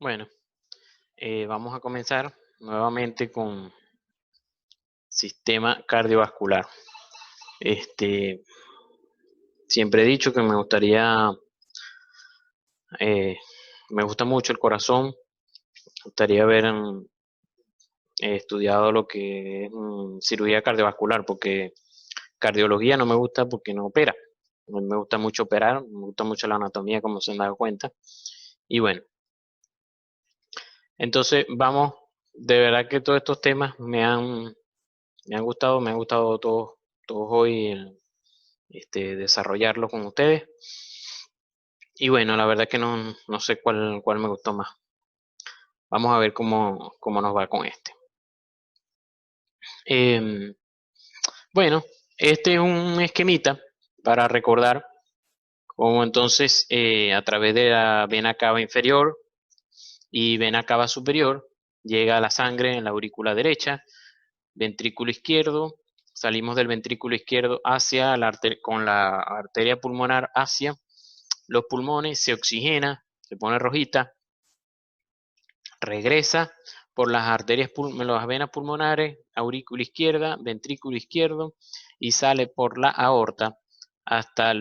Bueno, vamos a comenzar nuevamente con sistema cardiovascular. Este, Siempre he dicho que eh, me gusta mucho el corazón, me gustaría haber estudiado lo que es cirugía cardiovascular, porque cardiología no me gusta porque no opera. Me gusta mucho operar, me gusta mucho la anatomía, como se han dado cuenta. Y bueno, entonces vamos, de verdad que todos estos temas me han gustado todos hoy. Desarrollarlo con ustedes. Y bueno, la verdad que no sé cuál me gustó más. Vamos a ver cómo nos va con este. Em, bueno, este es un esquemita para recordar cómo entonces a través de la vena cava inferior y vena cava superior llega la sangre en la aurícula derecha, ventrículo izquierdo, salimos del ventrículo izquierdo hacia con la arteria pulmonar hacia los pulmones, se oxigena, se pone rojita, regresa por las venas pulmonares, aurícula izquierda, ventrículo izquierdo, y sale por la aorta hasta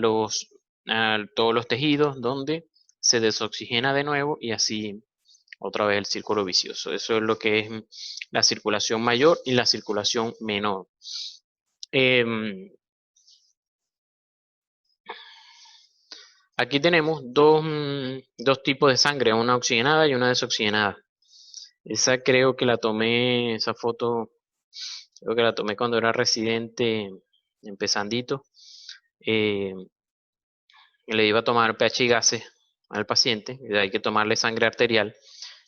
todos los tejidos, donde se desoxigena de nuevo y así otra vez el círculo vicioso. Eso es lo que es la circulación mayor y la circulación menor. Aquí tenemos dos tipos de sangre, una oxigenada y una desoxigenada. Esa creo que la tomé, esa foto, creo que la tomé cuando era residente, empezandito. Eh, Le iba a tomar pH y gases al paciente, y hay que tomarle sangre arterial.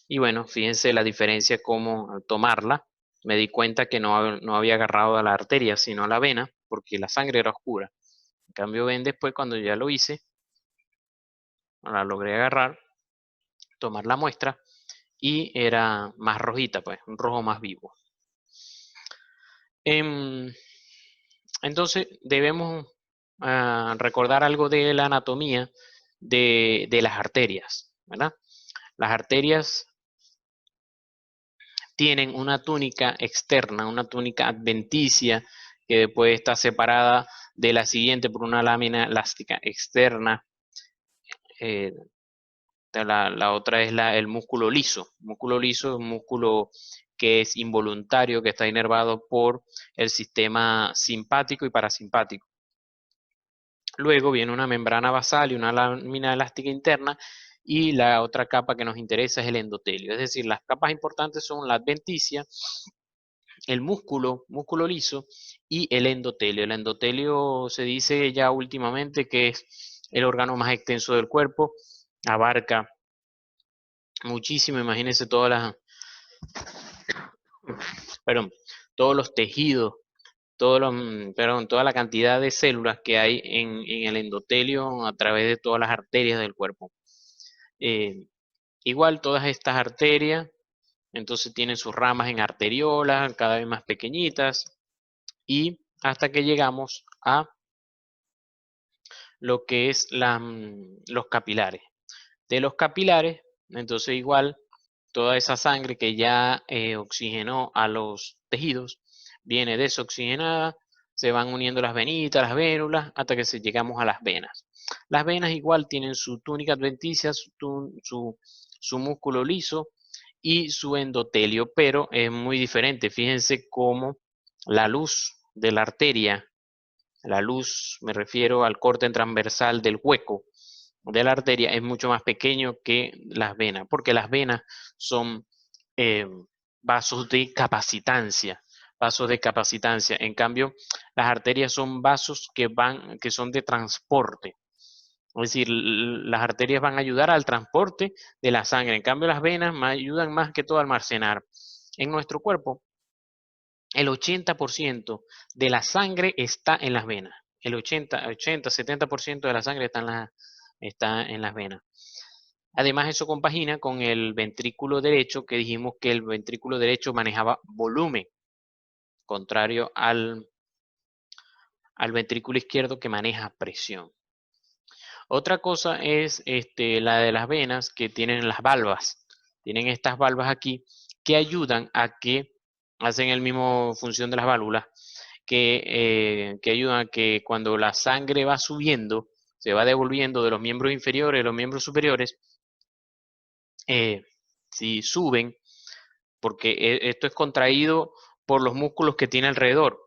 Y bueno, fíjense la diferencia como al tomarla, me di cuenta que no había agarrado a la arteria, sino a la vena, porque la sangre era oscura. En cambio, ven después cuando ya lo hice, la logré agarrar, tomar la muestra, y era más rojita, pues, un rojo más vivo. Em, Entonces debemos recordar algo de la anatomía de las arterias, ¿verdad? Las arterias tienen una túnica externa, una túnica adventicia, que después está separada de la siguiente por una lámina elástica externa. eh, la otra es el músculo liso. El músculo liso es un músculo que es involuntario, que está inervado por el sistema simpático y parasimpático. Luego viene una membrana basal y una lámina elástica interna, y la otra capa que nos interesa es el endotelio. Es decir, las capas importantes son la adventicia, el músculo liso y el endotelio. El endotelio se dice ya últimamente que es el órgano más extenso del cuerpo, abarca muchísimo, imagínense perdón, todos los tejidos, toda la cantidad de células que hay en el endotelio a través de todas las arterias del cuerpo. Eh, Igual todas estas arterias, entonces tienen sus ramas en arteriolas, cada vez más pequeñitas, y hasta que llegamos a lo que es los capilares. De los capilares, entonces igual toda esa sangre que ya oxigenó a los tejidos viene desoxigenada, se van uniendo las venitas, las vénulas, hasta que llegamos a las venas. Las venas igual tienen su túnica adventicia, su músculo liso y su endotelio, pero es muy diferente. Fíjense cómo la luz de la arteria, la luz, me refiero al corte transversal del hueco de la arteria, es mucho más pequeño que las venas, porque las venas son eh, vasos de capacitancia, vasos de capacitancia. En cambio, las arterias son vasos que son de transporte. Es decir, las arterias van a ayudar al transporte de la sangre. En cambio, las venas ayudan más que todo a almacenar. En nuestro cuerpo, el 80% de la sangre está en las venas. El 70% de la sangre está en las venas. Además, eso compagina con el ventrículo derecho, que dijimos que el ventrículo derecho manejaba volumen, contrario al ventrículo izquierdo, que maneja presión. Otra cosa es la de las venas, que tienen las valvas. tienen estas valvas aquí que ayudan a que, hacen el mismo función de las válvulas, que ayudan a que cuando la sangre va subiendo, se va devolviendo de los miembros inferiores a los miembros superiores, si suben, porque esto es contraído por los músculos que tiene alrededor,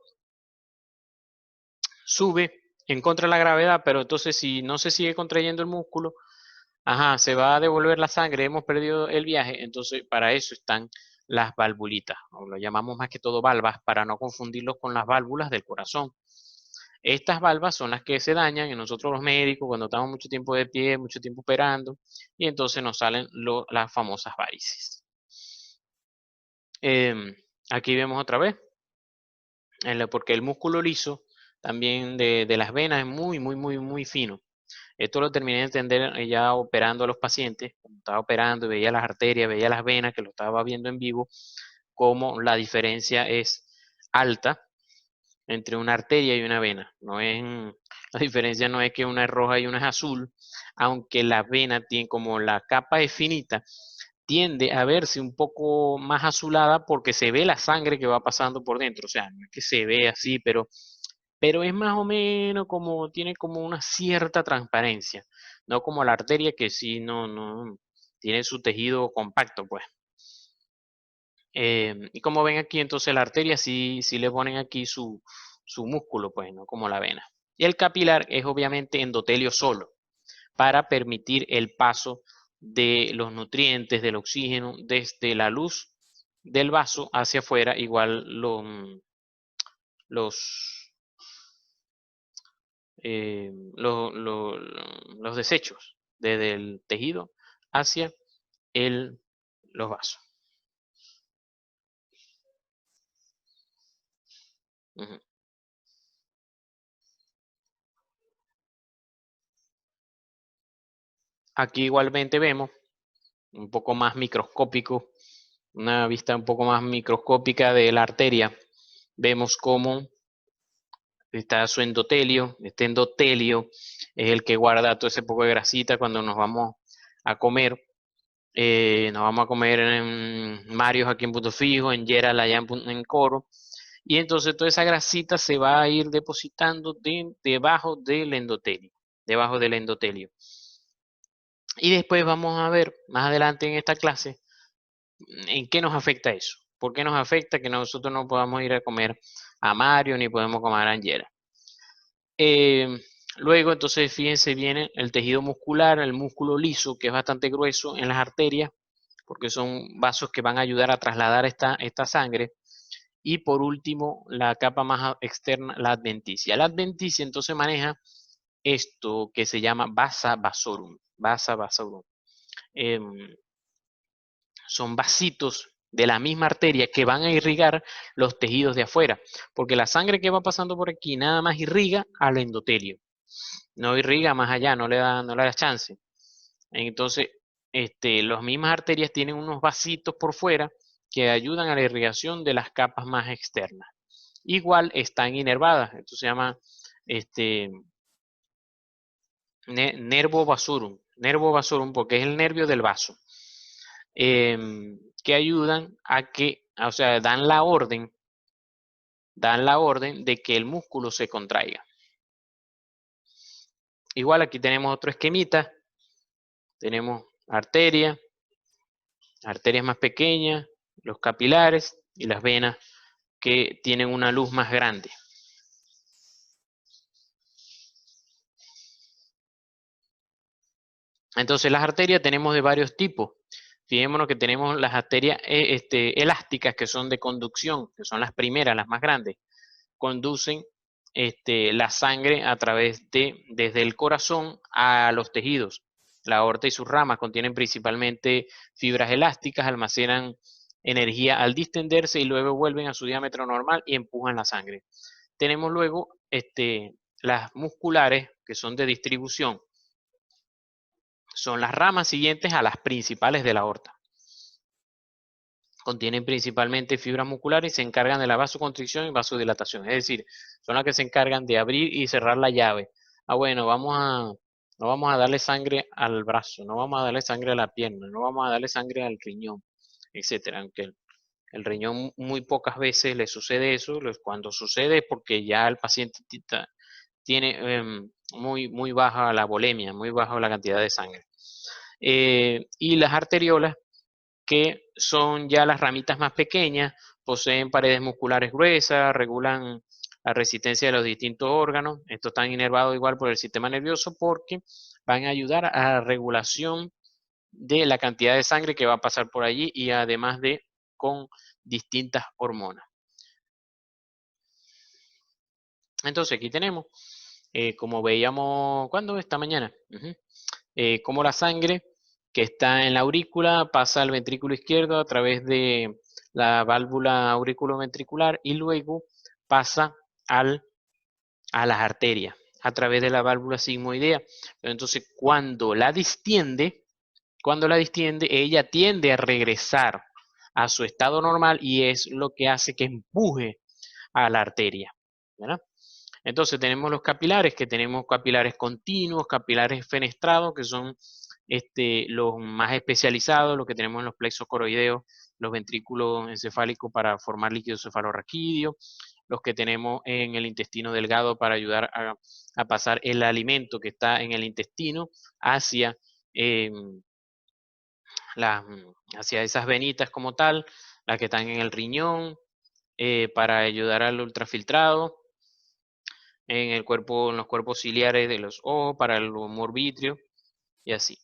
sube en contra de la gravedad, pero entonces si no se sigue contrayendo el músculo, ajá, se va a devolver la sangre, hemos perdido el viaje, entonces para eso están las valvulitas, o lo llamamos más que todo valvas, para no confundirlos con las válvulas del corazón. Estas valvas son las que se dañan en nosotros los médicos cuando estamos mucho tiempo de pie, mucho tiempo operando, y entonces nos salen las famosas varices. Aquí vemos otra vez, porque el músculo liso también de las venas es muy fino. Esto lo terminé de entender ya operando a los pacientes, cuando estaba operando, veía las arterias, veía las venas, que lo estaba viendo en vivo, cómo la diferencia es alta entre una arteria y una vena. La diferencia no es que una es roja y una es azul, aunque la vena tiene, como la capa es finita, tiende a verse un poco más azulada porque se ve la sangre que va pasando por dentro. O sea, no es que se ve así, pero es más o menos como, tiene como una cierta transparencia, no como la arteria que sí no tiene su tejido compacto, pues. Y como ven aquí, entonces la arteria sí le ponen aquí su músculo, pues, no como la vena. Y el capilar es obviamente endotelio solo, para permitir el paso de los nutrientes, del oxígeno, desde la luz del vaso hacia afuera, igual los, los desechos desde el tejido hacia los vasos. Ujú. Aquí igualmente vemos un poco más microscópico, una vista un poco más microscópica de la arteria. Vemos cómo está su endotelio. Este endotelio es el que guarda todo ese poco de grasita cuando nos vamos a comer. Nos vamos a comer en Marios aquí en Punto Fijo, en Yeral allá en Coro. Y entonces toda esa grasita se va a ir depositando debajo del endotelio. Debajo del endotelio. Y después vamos a ver más adelante en esta clase en qué nos afecta eso. ¿Por qué nos afecta que nosotros no podamos ir a comer a Mario ni podemos comer a Angera? Luego, entonces, fíjense, viene el tejido muscular, el músculo liso, que es bastante grueso en las arterias, porque son vasos que van a ayudar a trasladar esta sangre. Y por último, la capa más externa, la adventicia. La adventicia entonces maneja esto que se llama vasa vasorum. Vasa vasorum. Son vasitos de la misma arteria que van a irrigar los tejidos de afuera, porque la sangre que va pasando por aquí nada más irriga al endotelio, no irriga más allá, no le da chance. Entonces, las mismas arterias tienen unos vasitos por fuera que ayudan a la irrigación de las capas más externas. Igual están inervadas, esto se llama nervo vasorum, porque es el nervio del vaso. Que ayudan a que, o sea, dan la orden de que el músculo se contraiga. Igual aquí tenemos otro esquemita, tenemos arterias más pequeñas, los capilares y las venas que tienen una luz más grande. Entonces las arterias tenemos de varios tipos. Fijémonos que tenemos las arterias elásticas, que son de conducción, que son las primeras, las más grandes. Conducen la sangre a través desde el corazón a los tejidos. La aorta y sus ramas contienen principalmente fibras elásticas, almacenan energía al distenderse y luego vuelven a su diámetro normal y empujan la sangre. Tenemos luego las musculares, que son de distribución. Son las ramas siguientes a las principales de la aorta. Contienen principalmente fibras musculares y se encargan de la vasoconstricción y vasodilatación. Es decir, son las que se encargan de abrir y cerrar la llave. Bueno, vamos No vamos a darle sangre al brazo, no vamos a darle sangre a la pierna, no vamos a darle sangre al riñón, etcétera. Aunque el riñón muy pocas veces le sucede eso, cuando sucede es porque ya el paciente tiene muy baja la volemia, muy baja la cantidad de sangre. Y las arteriolas, que son ya las ramitas más pequeñas, poseen paredes musculares gruesas, regulan la resistencia de los distintos órganos. Estos están inervados igual por el sistema nervioso porque van a ayudar a la regulación de la cantidad de sangre que va a pasar por allí y además de con distintas hormonas. Entonces aquí tenemos, como veíamos, ¿cuándo? Esta mañana, como la sangre que está en la aurícula pasa al ventrículo izquierdo a través de la válvula auriculoventricular y luego pasa a las arterias a través de la válvula sigmoidea. Entonces, cuando la distiende, ella tiende a regresar a su estado normal y es lo que hace que empuje a la arteria, ¿verdad? Entonces tenemos los capilares, que tenemos capilares continuos, capilares fenestrados, que son los más especializados, los que tenemos en los plexos coroideos, los ventrículos encefálicos para formar líquido cefalorraquídeo, los que tenemos en el intestino delgado para ayudar a pasar el alimento que está en el intestino hacia, eh, hacia esas venitas como tal, las que están en el riñón, para ayudar al ultrafiltrado, en el cuerpo, en los cuerpos ciliares de los ojos, para el humor vítreo y así.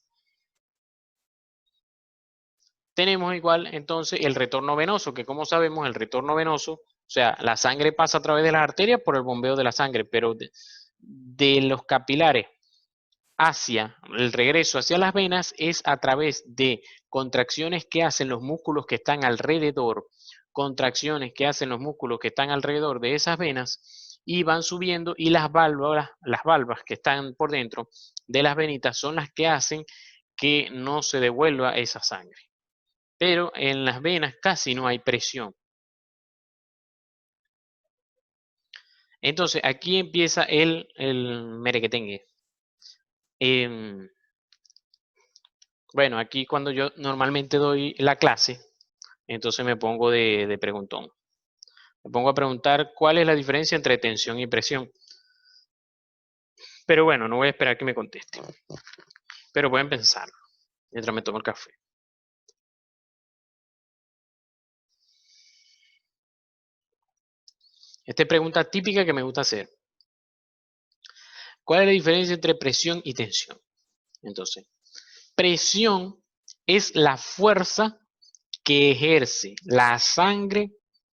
Tenemos igual entonces el retorno venoso, que como sabemos el retorno venoso, o sea, la sangre pasa a través de las arterias por el bombeo de la sangre, pero de los capilares hacia el regreso hacia las venas es a través de contracciones que hacen los músculos que están alrededor, contracciones que hacen los músculos que están alrededor de esas venas y van subiendo, y las valvas que están por dentro de las venitas son las que hacen que no se devuelva esa sangre. Pero en las venas casi no hay presión. Entonces aquí empieza el merequetengue. Bueno, aquí cuando yo normalmente doy la clase, entonces me pongo de preguntón. Me pongo a preguntar cuál es la diferencia entre tensión y presión. Pero bueno, no voy a esperar que me conteste. Pero pueden pensar mientras me tomo el café. Esta es pregunta típica que me gusta hacer. ¿Cuál es la diferencia entre presión y tensión? Entonces, presión es la fuerza que ejerce la sangre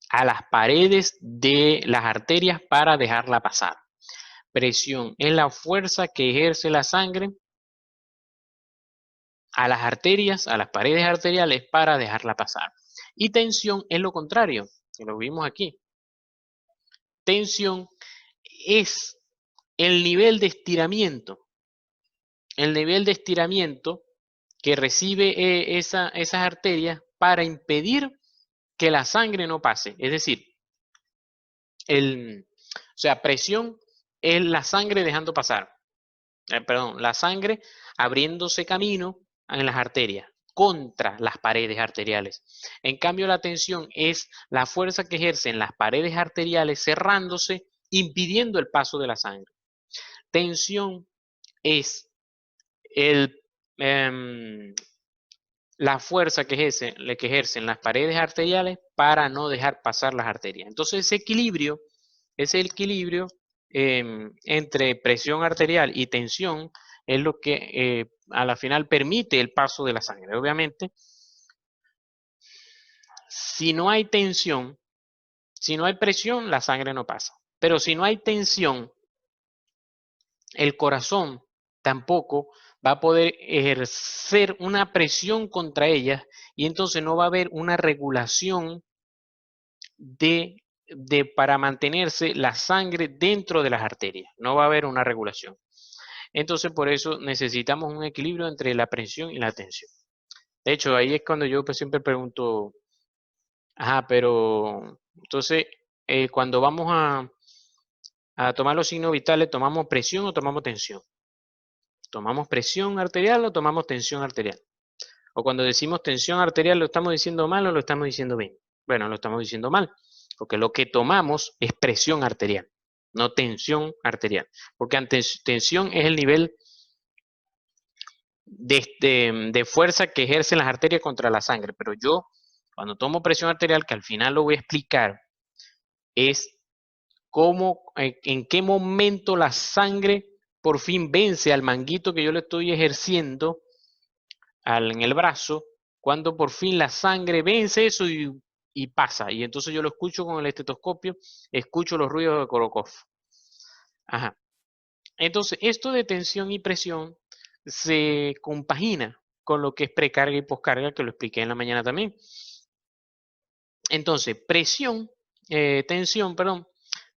a las paredes de las arterias para dejarla pasar. Presión es la fuerza que ejerce la sangre a las arterias, a las paredes arteriales para dejarla pasar. Y tensión es lo contrario, que lo vimos aquí. Tensión es el nivel de estiramiento que recibe esas arterias para impedir que la sangre no pase. Es decir, o sea, presión es la sangre dejando pasar. Perdón, la sangre abriéndose camino en las arterias contra las paredes arteriales. En cambio, la tensión es la fuerza que ejercen las paredes arteriales cerrándose, impidiendo el paso de la sangre. Tensión es la fuerza que ejercen las paredes arteriales para no dejar pasar las arterias. Entonces, ese equilibrio entre presión arterial y tensión es lo que a la final permite el paso de la sangre. Obviamente, si no hay tensión, si no hay presión, la sangre no pasa. Pero si no hay tensión, el corazón tampoco va a poder ejercer una presión contra ellas y entonces no va a haber una regulación para mantenerse la sangre dentro de las arterias. No va a haber una regulación. Entonces, por eso necesitamos un equilibrio entre la presión y la tensión. De hecho, ahí es cuando yo pues, siempre pregunto, ajá, pero entonces, cuando vamos a tomar los signos vitales, ¿tomamos presión o tomamos tensión? ¿Tomamos presión arterial o tomamos tensión arterial? O cuando decimos tensión arterial, ¿lo estamos diciendo mal o lo estamos diciendo bien? Bueno, lo estamos diciendo mal, porque lo que tomamos es presión arterial, no tensión arterial. Porque tensión es el nivel de fuerza que ejercen las arterias contra la sangre. Pero yo, cuando tomo presión arterial, que al final lo voy a explicar, es cómo, en qué momento la sangre por fin vence al manguito que yo le estoy ejerciendo en el brazo, cuando por fin la sangre vence eso y pasa. Y entonces yo lo escucho con el estetoscopio, escucho los ruidos de Korokov. Ajá. Entonces, esto de tensión y presión se compagina con lo que es precarga y poscarga, que lo expliqué en la mañana también. Entonces,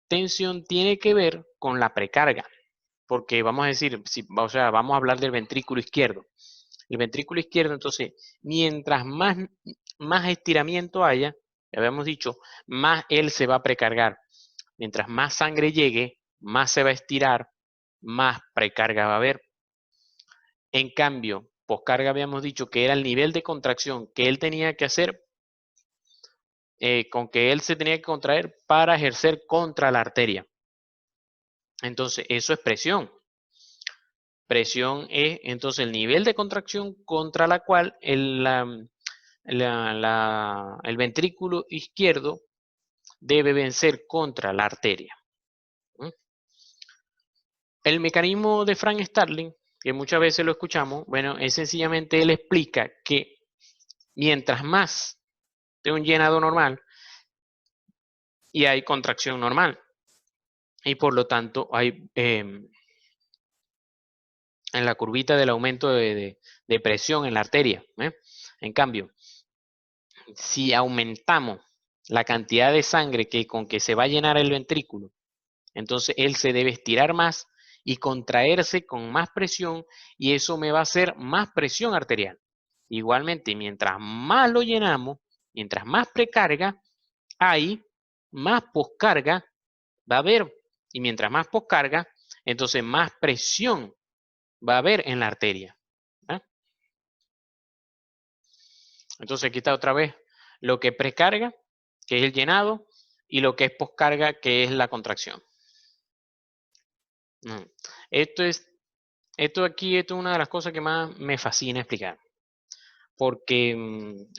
tensión tiene que ver con la precarga, porque vamos a decir, o sea, vamos a hablar del ventrículo izquierdo. El ventrículo izquierdo, entonces, mientras más estiramiento haya, ya habíamos dicho, más él se va a precargar. Mientras más sangre llegue, más se va a estirar, más precarga va a haber. En cambio, poscarga habíamos dicho que era el nivel de contracción que él tenía que hacer, con que él se tenía que contraer para ejercer contra la arteria. Entonces, eso es presión. Presión es entonces el nivel de contracción contra la cual el ventrículo izquierdo debe vencer contra la arteria. El mecanismo de Frank Starling, que muchas veces lo escuchamos, bueno, es sencillamente él explica que mientras más de un llenado normal y hay contracción normal, y por lo tanto hay en la curvita del aumento de presión en la arteria. En cambio, si aumentamos la cantidad de sangre con que se va a llenar el ventrículo, entonces él se debe estirar más y contraerse con más presión, y eso me va a hacer más presión arterial. Igualmente, mientras más lo llenamos, mientras más precarga hay, más poscarga va a haber. Y mientras más poscarga, entonces más presión va a haber en la arteria. Entonces aquí está otra vez lo que precarga, que es el llenado, y lo que es poscarga, que es la contracción. Esto aquí es una de las cosas que más me fascina explicar, porque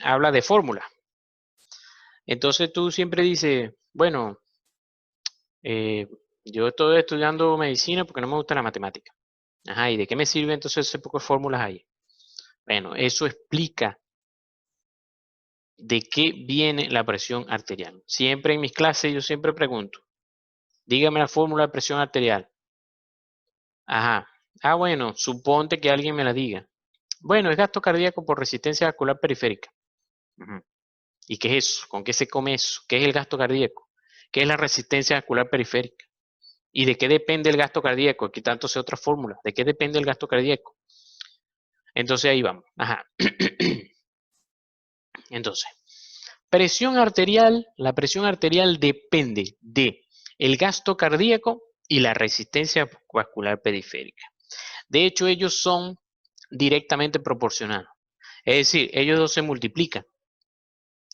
habla de fórmula. Entonces tú siempre dices, bueno, yo estoy estudiando medicina porque no me gusta la matemática. Ajá, ¿y de qué me sirve entonces ese poco de fórmulas ahí? Bueno, eso explica de qué viene la presión arterial. Siempre en mis clases yo siempre pregunto, dígame la fórmula de presión arterial. Ajá. Ah, bueno, suponte que alguien me la diga. Bueno, es gasto cardíaco por resistencia vascular periférica. ¿Y qué es eso? ¿Con qué se come eso? ¿Qué es el gasto cardíaco? ¿Qué es la resistencia vascular periférica? ¿Y de qué depende el gasto cardíaco? Aquí tanto sé otra fórmula. ¿De qué depende el gasto cardíaco? Entonces ahí vamos. Ajá. Entonces, presión arterial. La presión arterial depende de el gasto cardíaco y la resistencia vascular periférica. De hecho, ellos son directamente proporcionados. Es decir, ellos dos se multiplican.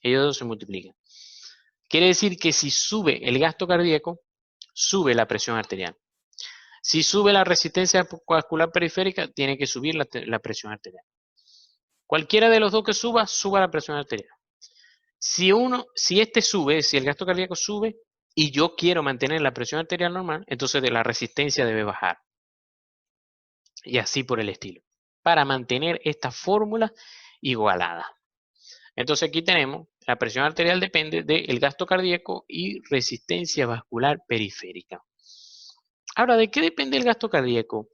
Ellos dos se multiplican. Quiere decir que si sube el gasto cardíaco, sube la presión arterial. Si sube la resistencia vascular periférica, tiene que subir la presión arterial. Cualquiera de los dos que suba, suba la presión arterial. Si este sube, si el gasto cardíaco sube y yo quiero mantener la presión arterial normal, entonces la resistencia debe bajar. Y así por el estilo. Para mantener esta fórmula igualada. Entonces aquí tenemos, la presión arterial depende del gasto cardíaco y resistencia vascular periférica. Ahora, ¿de qué depende el gasto cardíaco?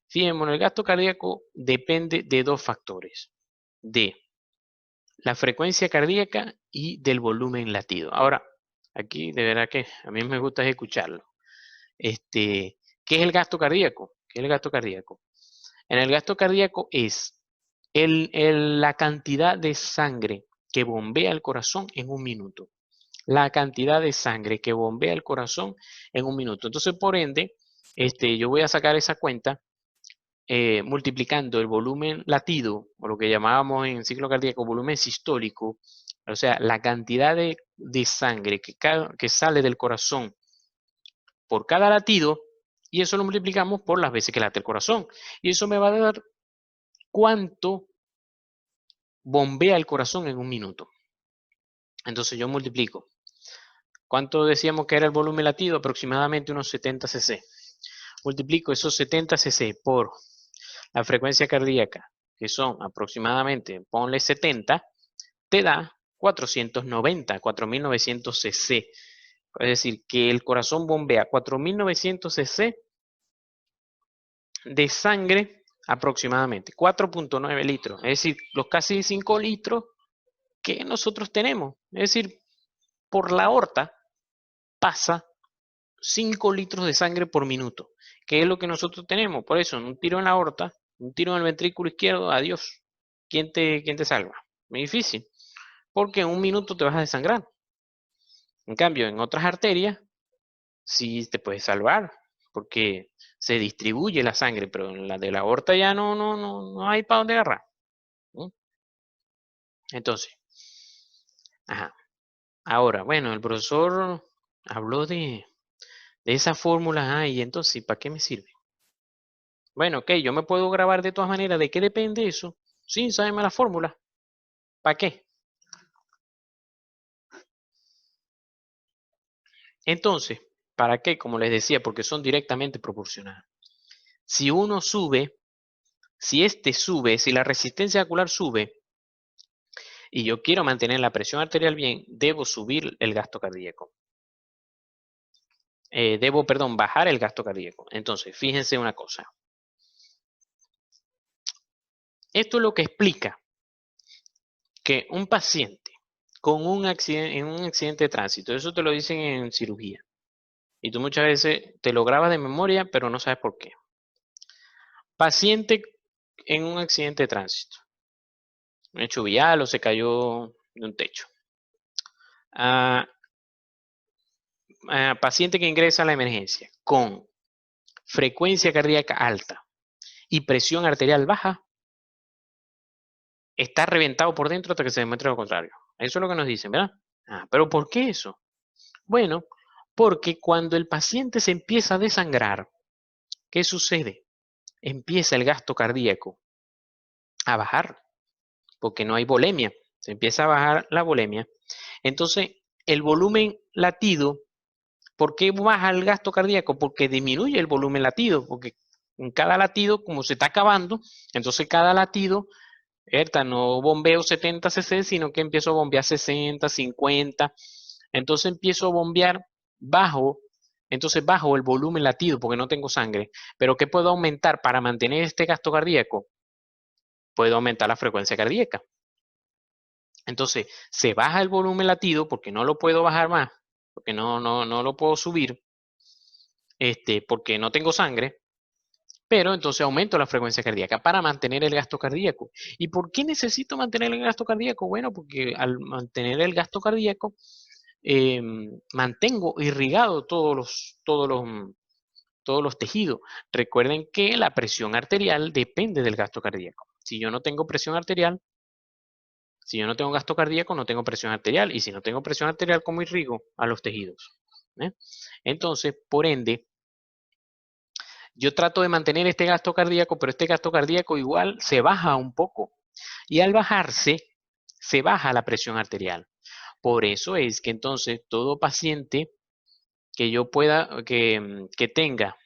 Fijémonos, el gasto cardíaco depende de dos factores, de la frecuencia cardíaca y del volumen latido. Ahora, aquí de verdad que a mí me gusta escucharlo. ¿Qué es el gasto cardíaco? ¿Qué es el gasto cardíaco? En el gasto cardíaco es la cantidad de sangre que bombea el corazón en un minuto. La cantidad de sangre que bombea el corazón en un minuto. Entonces, por ende, yo voy a sacar esa cuenta multiplicando el volumen latido, o lo que llamábamos en ciclo cardíaco volumen sistólico, o sea, la cantidad de sangre que sale del corazón por cada latido, y eso lo multiplicamos por las veces que late el corazón. Y eso me va a dar cuánto bombea el corazón en un minuto. Entonces yo multiplico. ¿Cuánto decíamos que era el volumen latido? Aproximadamente unos 70 cc. Multiplico esos 70 cc por la frecuencia cardíaca, que son aproximadamente, ponle 70, te da 4.900 cc. Es decir, que el corazón bombea 4.900 cc de sangre aproximadamente, 4.9 litros. Es decir, los casi 5 litros que nosotros tenemos. Es decir, por la aorta pasa 5 litros de sangre por minuto, que es lo que nosotros tenemos. Por eso, un tiro en la aorta, un tiro en el ventrículo izquierdo, adiós. ¿Quién te salva? Muy difícil, porque en un minuto te vas a desangrar. En cambio, en otras arterias, sí te puedes salvar, porque se distribuye la sangre, pero en la de la aorta ya no hay para dónde agarrar. ¿Sí? Entonces, ajá. Ahora, bueno, el profesor habló de esa fórmula, y entonces, ¿para qué me sirve? Bueno, ok, yo me puedo grabar de todas maneras. ¿De qué depende eso? Sí, sábeme la fórmula. ¿Para qué? Entonces, ¿para qué? Como les decía, porque son directamente proporcionales. Si uno sube, si este sube, si la resistencia acular sube, y yo quiero mantener la presión arterial bien, debo subir el gasto cardíaco. Perdón, bajar el gasto cardíaco. Entonces, fíjense una cosa. Esto es lo que explica que un paciente con un accidente, en un accidente de tránsito, eso te lo dicen en cirugía, y tú muchas veces te lo grabas de memoria, pero no sabes por qué. Paciente en un accidente de tránsito, un hecho vial o se cayó de un techo. Paciente que ingresa a la emergencia con frecuencia cardíaca alta y presión arterial baja, está reventado por dentro hasta que se demuestre lo contrario. Eso es lo que nos dicen, ¿verdad? ¿Pero por qué eso? Bueno, porque cuando el paciente se empieza a desangrar, ¿qué sucede? Empieza el gasto cardíaco a bajar, porque no hay volemia. Se empieza a bajar la volemia. Entonces, el volumen latido, ¿por qué baja el gasto cardíaco? Porque disminuye el volumen latido, porque en cada latido, como se está acabando, entonces cada latido, no bombeo 70 cc, sino que empiezo a bombear 60, 50. Entonces empiezo a bombear bajo, entonces bajo el volumen latido porque no tengo sangre. Pero ¿qué puedo aumentar para mantener este gasto cardíaco? Puedo aumentar la frecuencia cardíaca. Entonces se baja el volumen latido porque no lo puedo bajar más, porque no lo puedo subir, porque no tengo sangre. Pero entonces aumento la frecuencia cardíaca para mantener el gasto cardíaco. ¿Y por qué necesito mantener el gasto cardíaco? Bueno, porque al mantener el gasto cardíaco, mantengo irrigado todos los tejidos. Recuerden que la presión arterial depende del gasto cardíaco. Si yo no tengo presión arterial, si yo no tengo gasto cardíaco, no tengo presión arterial. Y si no tengo presión arterial, ¿cómo irrigo a los tejidos? Entonces, por ende, yo trato de mantener este gasto cardíaco, pero este gasto cardíaco igual se baja un poco. Y al bajarse, se baja la presión arterial. Por eso es que entonces todo paciente que yo pueda, que tenga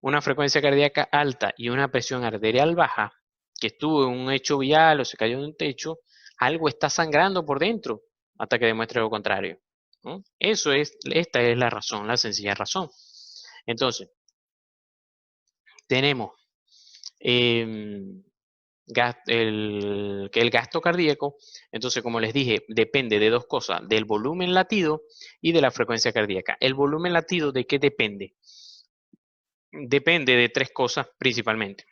una frecuencia cardíaca alta y una presión arterial baja, que estuvo en un hecho vial o se cayó de un techo, algo está sangrando por dentro hasta que demuestre lo contrario, ¿no? Esta es la razón, la sencilla razón. Entonces, tenemos el gasto cardíaco. Entonces, como les dije, depende de dos cosas, del volumen latido y de la frecuencia cardíaca. ¿El volumen latido de qué depende? Depende de tres cosas principalmente.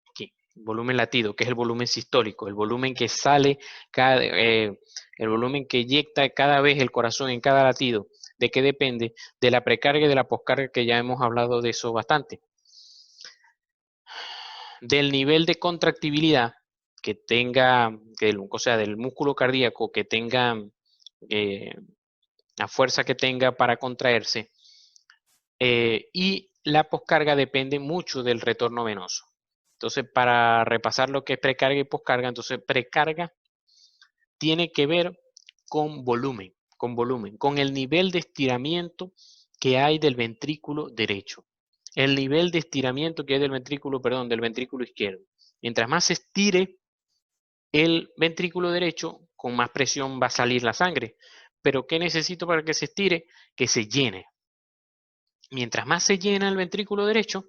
Aquí, volumen latido, que es el volumen sistólico, el volumen que sale, el volumen que inyecta cada vez el corazón en cada latido. ¿De qué depende? De la precarga y de la poscarga, que ya hemos hablado de eso bastante. del nivel de contractibilidad que tenga, o sea, del músculo cardíaco que tenga, la fuerza que tenga para contraerse, y la poscarga depende mucho del retorno venoso. Entonces, para repasar lo que es precarga y poscarga, entonces precarga tiene que ver con volumen, con el nivel de estiramiento que hay del ventrículo derecho. El nivel de estiramiento que hay del ventrículo, perdón, del ventrículo izquierdo. Mientras más se estire el ventrículo derecho, con más presión va a salir la sangre. Pero ¿qué necesito para que se estire? Que se llene. Mientras más se llena el ventrículo derecho,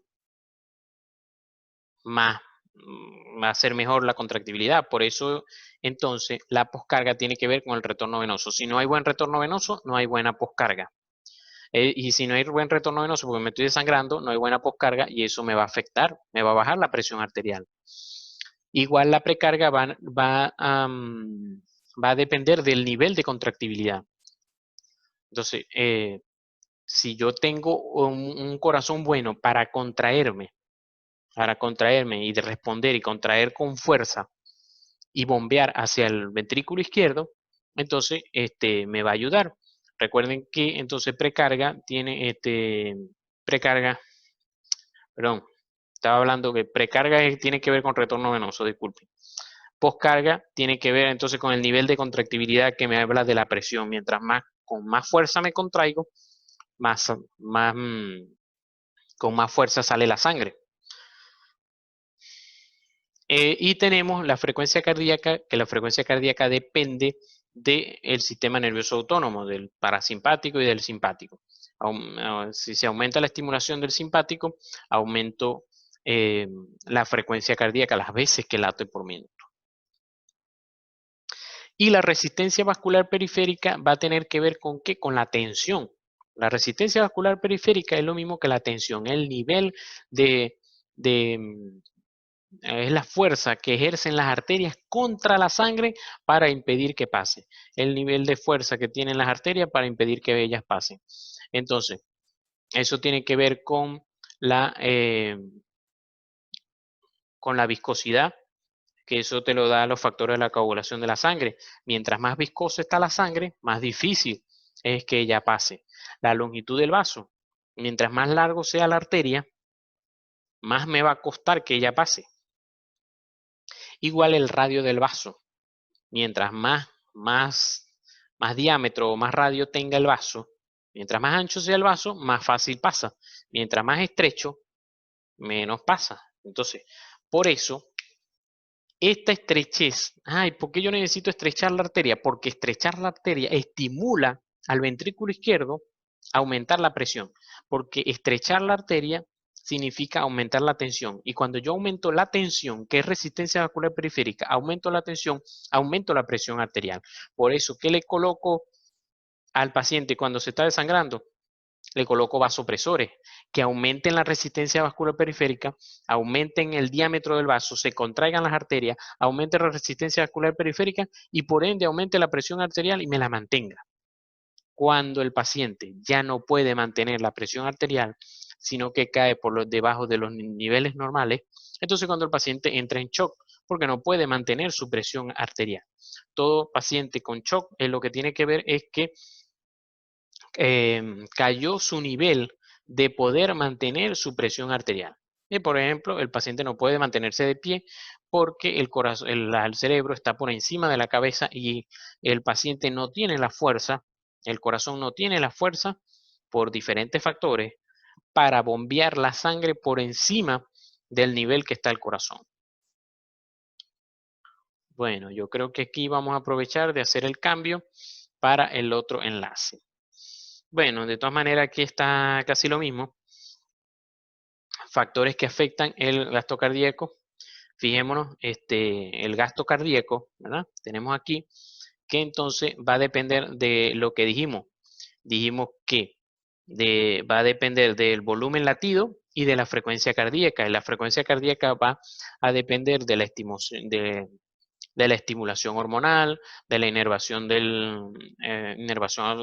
más va a ser mejor la contractibilidad. Por eso, entonces, la poscarga tiene que ver con el retorno venoso. Si no hay buen retorno venoso, no hay buena poscarga. Y si no hay buen retorno venoso porque me estoy desangrando, no hay buena poscarga y eso me va a afectar, me va a bajar la presión arterial. Igual la precarga va a depender del nivel de contractibilidad. Entonces, si yo tengo un corazón bueno para contraerme y de responder y contraer con fuerza y bombear hacia el ventrículo izquierdo, entonces me va a ayudar. Recuerden que entonces precarga, perdón, estaba hablando que precarga tiene que ver con retorno venoso, disculpen. Poscarga tiene que ver entonces con el nivel de contractibilidad que me habla de la presión. Mientras más, con más fuerza me contraigo, con más fuerza sale la sangre. Y tenemos la frecuencia cardíaca, que la frecuencia cardíaca depende del sistema nervioso autónomo, del parasimpático y del simpático. Si se aumenta la estimulación del simpático, aumento la frecuencia cardíaca, las veces que late por minuto. Y la resistencia vascular periférica va a tener que ver con ¿qué? Con la tensión. La resistencia vascular periférica es lo mismo que la tensión, el nivel es la fuerza que ejercen las arterias contra la sangre para impedir que pase. El nivel de fuerza que tienen las arterias para impedir que ellas pasen. Entonces, eso tiene que ver con la viscosidad, que eso te lo da los factores de la coagulación de la sangre. Mientras más viscosa está la sangre, más difícil es que ella pase. La longitud del vaso, mientras más largo sea la arteria, más me va a costar que ella pase. Igual el radio del vaso. Mientras más diámetro o más radio tenga el vaso, mientras más ancho sea el vaso, más fácil pasa. Mientras más estrecho, menos pasa. Entonces, por eso, esta estrechez, ¿por qué yo necesito estrechar la arteria? Porque estrechar la arteria estimula al ventrículo izquierdo a aumentar la presión, porque estrechar la arteria significa aumentar la tensión. Y cuando yo aumento la tensión, que es resistencia vascular periférica, aumento la tensión, aumento la presión arterial. Por eso, ¿qué le coloco al paciente cuando se está desangrando? Le coloco vasopresores que aumenten la resistencia vascular periférica, aumenten el diámetro del vaso, se contraigan las arterias, aumente la resistencia vascular periférica y por ende aumente la presión arterial y me la mantenga. Cuando el paciente ya no puede mantener la presión arterial, sino que cae por debajo de los niveles normales, entonces cuando el paciente entra en shock, porque no puede mantener su presión arterial. Todo paciente con shock lo que tiene que ver es que cayó su nivel de poder mantener su presión arterial. Por ejemplo, el paciente no puede mantenerse de pie porque el cerebro está por encima de la cabeza y el paciente no tiene la fuerza, el corazón no tiene la fuerza por diferentes factores para bombear la sangre por encima del nivel que está el corazón. Bueno, yo creo que aquí vamos a aprovechar de hacer el cambio para el otro enlace. Bueno, de todas maneras aquí está casi lo mismo. Factores que afectan el gasto cardíaco. Fijémonos, el gasto cardíaco, ¿verdad? Tenemos aquí que entonces va a depender de lo que dijimos. Dijimos que va a depender del volumen latido y de la frecuencia cardíaca. Y la frecuencia cardíaca va a depender de la estimulación hormonal, de la inervación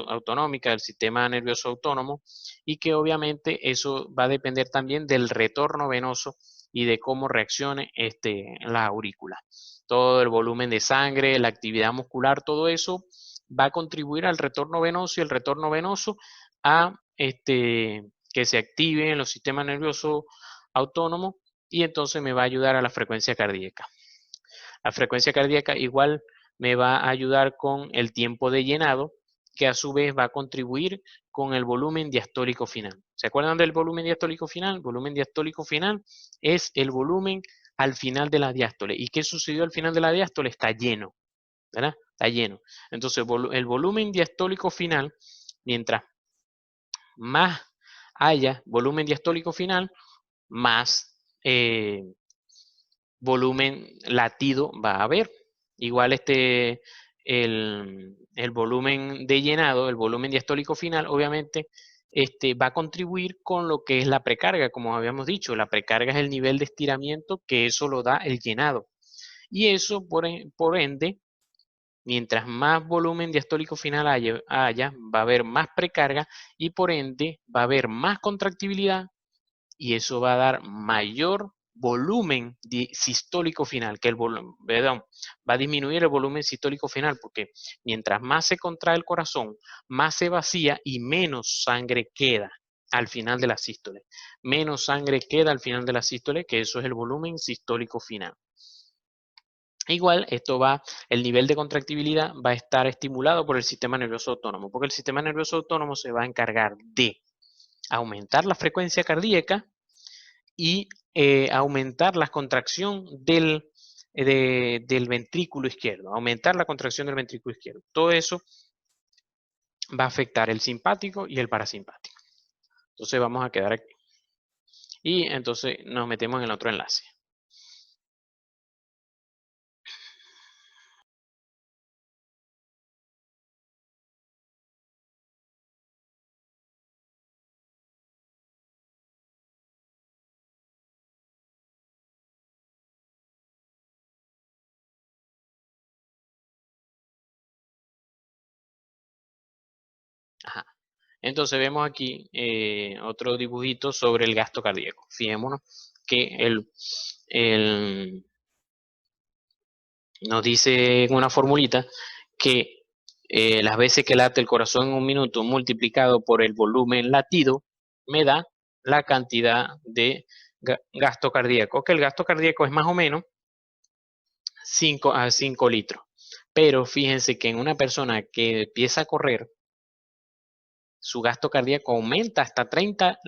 autonómica del sistema nervioso autónomo y que obviamente eso va a depender también del retorno venoso y de cómo reaccione la aurícula. Todo el volumen de sangre, la actividad muscular, todo eso va a contribuir al retorno venoso y el retorno venoso a que se active en los sistemas nerviosos autónomos y entonces me va a ayudar a la frecuencia cardíaca. La frecuencia cardíaca igual me va a ayudar con el tiempo de llenado, que a su vez va a contribuir con el volumen diastólico final. ¿Se acuerdan del volumen diastólico final? El volumen diastólico final es el volumen al final de la diástole. ¿Y qué sucedió al final de la diástole? Está lleno, ¿verdad? Está lleno. Entonces, el volumen diastólico final, mientras más haya volumen diastólico final, más volumen latido va a haber. Igual el volumen de llenado, el volumen diastólico final, obviamente, va a contribuir con lo que es la precarga, como habíamos dicho. La precarga es el nivel de estiramiento que eso lo da el llenado. Y eso, por ende, mientras más volumen diastólico final haya, va a haber más precarga y por ende va a haber más contractibilidad y eso va a dar mayor volumen sistólico final, que va a disminuir el volumen sistólico final, porque mientras más se contrae el corazón, más se vacía y menos sangre queda al final de la sístole. Menos sangre queda al final de la sístole, que eso es el volumen sistólico final. Igual, el nivel de contractibilidad va a estar estimulado por el sistema nervioso autónomo, porque el sistema nervioso autónomo se va a encargar de aumentar la frecuencia cardíaca y aumentar la contracción del ventrículo izquierdo, aumentar la contracción del ventrículo izquierdo. Todo eso va a afectar el simpático y el parasimpático. Entonces vamos a quedar aquí. Y entonces nos metemos en el otro enlace. Ajá. Entonces vemos aquí otro dibujito sobre el gasto cardíaco. Fijémonos que nos dice en una formulita que las veces que late el corazón en un minuto multiplicado por el volumen latido me da la cantidad de gasto cardíaco, que el gasto cardíaco es más o menos 5 a 5 litros. Pero fíjense que en una persona que empieza a correr, su gasto cardíaco aumenta hasta 30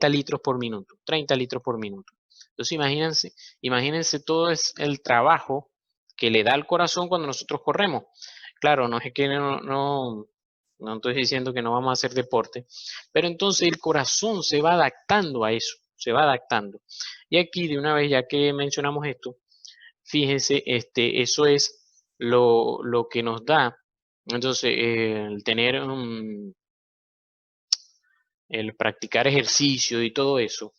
litros por minuto. 30 litros por minuto. Entonces imagínense todo el trabajo que le da al corazón cuando nosotros corremos. Claro, no es que no estoy diciendo que no vamos a hacer deporte, pero entonces el corazón se va adaptando a eso, se va adaptando. Y aquí de una vez, ya que mencionamos esto, fíjense, eso es lo que nos da. Entonces, el tener el practicar ejercicio y todo eso,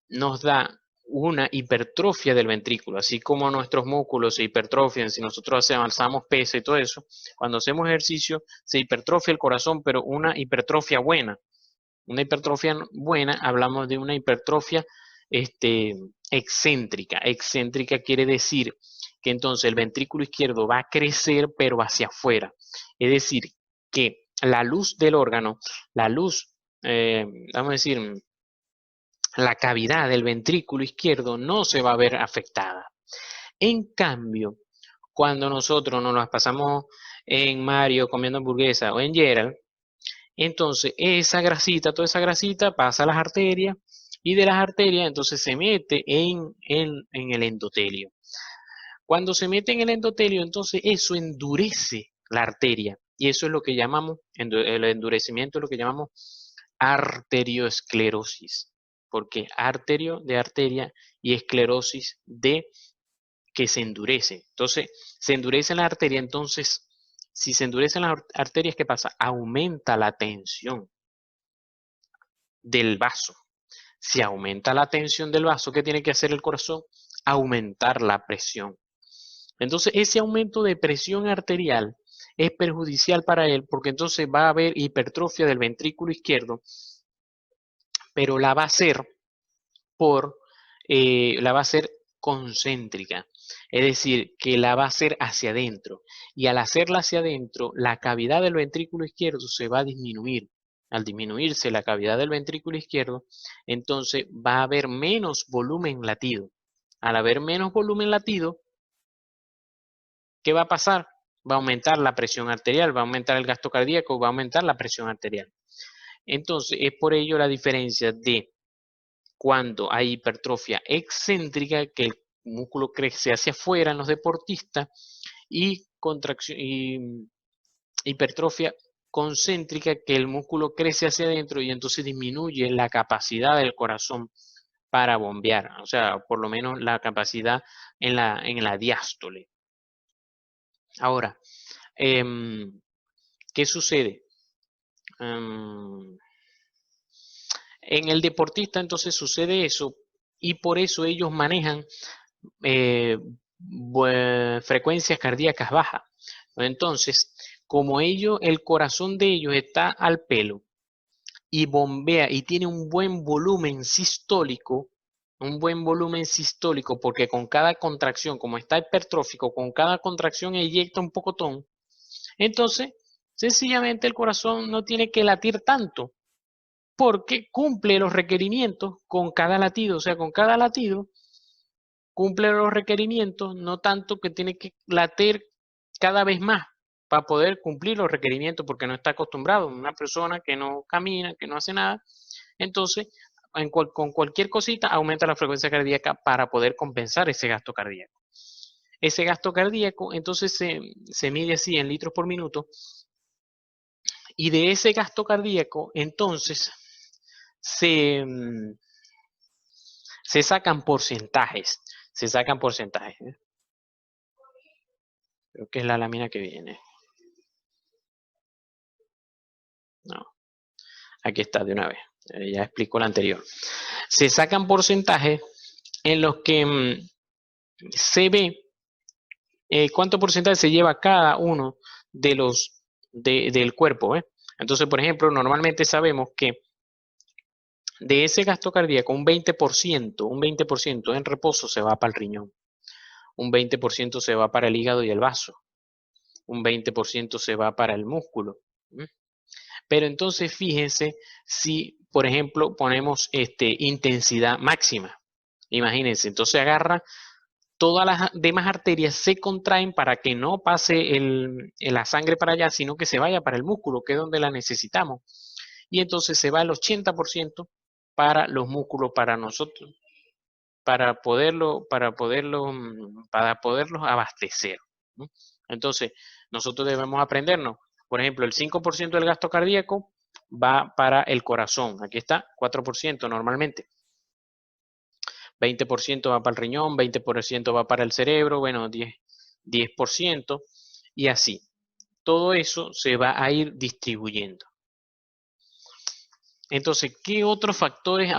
nos da una hipertrofia del ventrículo, así como nuestros músculos se hipertrofian si nosotros alzamos peso y todo eso. Cuando hacemos ejercicio se hipertrofia el corazón, pero una hipertrofia buena. Una hipertrofia buena, hablamos de una hipertrofia excéntrica. Excéntrica quiere decir que entonces el ventrículo izquierdo va a crecer pero hacia afuera. Es decir, que la luz del órgano, la luz, vamos a decir, la cavidad del ventrículo izquierdo no se va a ver afectada. En cambio, cuando nosotros nos las pasamos en Mario comiendo hamburguesa o en Gerald, entonces esa grasita, toda esa grasita pasa a las arterias y de las arterias entonces se mete en el endotelio. Cuando se mete en el endotelio, entonces eso endurece la arteria y eso es lo que llamamos, el endurecimiento es lo que llamamos arteriosclerosis, porque arterio de arteria y esclerosis de que se endurece. Entonces, se endurece la arteria, entonces, si se endurecen las arterias, ¿qué pasa? Aumenta la tensión del vaso. Si aumenta la tensión del vaso, ¿qué tiene que hacer el corazón? Aumentar la presión. Entonces, ese aumento de presión arterial es perjudicial para él porque entonces va a haber hipertrofia del ventrículo izquierdo, pero la va a hacer la va a hacer concéntrica, es decir, que la va a hacer hacia adentro. Y al hacerla hacia adentro, la cavidad del ventrículo izquierdo se va a disminuir. Al disminuirse la cavidad del ventrículo izquierdo, entonces va a haber menos volumen latido. Al haber menos volumen latido, ¿qué va a pasar? Va a aumentar la presión arterial, va a aumentar el gasto cardíaco, va a aumentar la presión arterial. Entonces, es por ello la diferencia de cuando hay hipertrofia excéntrica, que el músculo crece hacia afuera en los deportistas, y hipertrofia concéntrica, que el músculo crece hacia adentro y entonces disminuye la capacidad del corazón para bombear, o sea, por lo menos la capacidad en la diástole. Ahora, ¿qué sucede? En el deportista entonces sucede eso y por eso ellos manejan frecuencias cardíacas bajas. Entonces, como el corazón de ellos está al pelo y bombea y tiene un buen volumen sistólico, porque con cada contracción, como está hipertrófico, con cada contracción eyecta un pocotón, entonces sencillamente el corazón no tiene que latir tanto, porque cumple los requerimientos con cada latido, o sea, con cada latido cumple los requerimientos, no tanto que tiene que latir cada vez más para poder cumplir los requerimientos, porque no está acostumbrado. Una persona que no camina, que no hace nada, entonces con cualquier cosita aumenta la frecuencia cardíaca para poder compensar ese gasto cardíaco. Ese gasto cardíaco entonces se mide así en litros por minuto, y de ese gasto cardíaco entonces se sacan porcentajes. Se sacan porcentajes. Creo que es la lámina que viene. No. Aquí está de una vez. Ya explico la anterior. Se sacan porcentajes en los que se ve cuánto porcentaje se lleva cada uno de los del cuerpo. Entonces, por ejemplo, normalmente sabemos que de ese gasto cardíaco, un 20% en reposo se va para el riñón. Un 20% se va para el hígado y el vaso. Un 20% se va para el músculo. Pero entonces fíjense si, por ejemplo, ponemos intensidad máxima. Imagínense, entonces agarra todas las demás arterias, se contraen para que no pase la sangre para allá, sino que se vaya para el músculo, que es donde la necesitamos. Y entonces se va el 80% para los músculos, para nosotros, para poderlos abastecer. Entonces, nosotros debemos aprendernos. Por ejemplo, el 5% del gasto cardíaco va para el corazón. Aquí está, 4% normalmente. 20% va para el riñón, 20% va para el cerebro, bueno, 10%, y así. Todo eso se va a ir distribuyendo. Entonces, ¿qué otros factores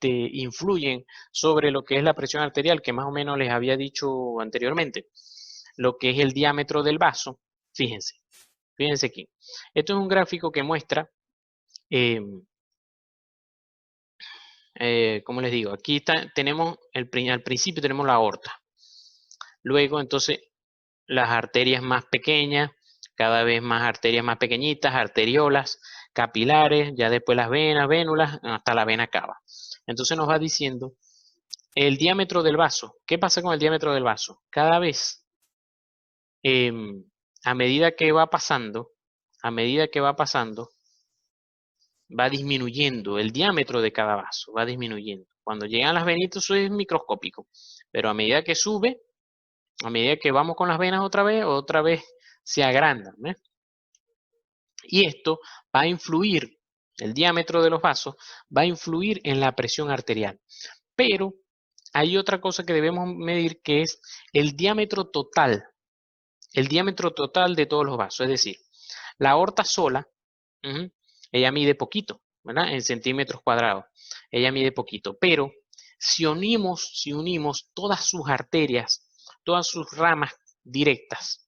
influyen sobre lo que es la presión arterial? Que más o menos les había dicho anteriormente. Lo que es el diámetro del vaso. Fíjense aquí. Esto es un gráfico que muestra, ¿cómo les digo? Aquí tenemos, al principio tenemos la aorta. Luego, entonces, las arterias más pequeñas, cada vez más arterias más pequeñitas, arteriolas, capilares, ya después las venas, vénulas, hasta la vena cava. Entonces nos va diciendo el diámetro del vaso. ¿Qué pasa con el diámetro del vaso? Cada vez, a medida que va pasando, va disminuyendo el diámetro de cada vaso, va disminuyendo. Cuando llegan las venitas eso es microscópico, pero a medida que sube, a medida que vamos con las venas otra vez se agrandan. Y esto va a influir, el diámetro de los vasos va a influir en la presión arterial. Pero hay otra cosa que debemos medir, que es el diámetro total de todos los vasos. Es decir, la aorta sola, ella mide poquito, ¿verdad? En centímetros cuadrados. Ella mide poquito, pero si unimos todas sus arterias, todas sus ramas directas,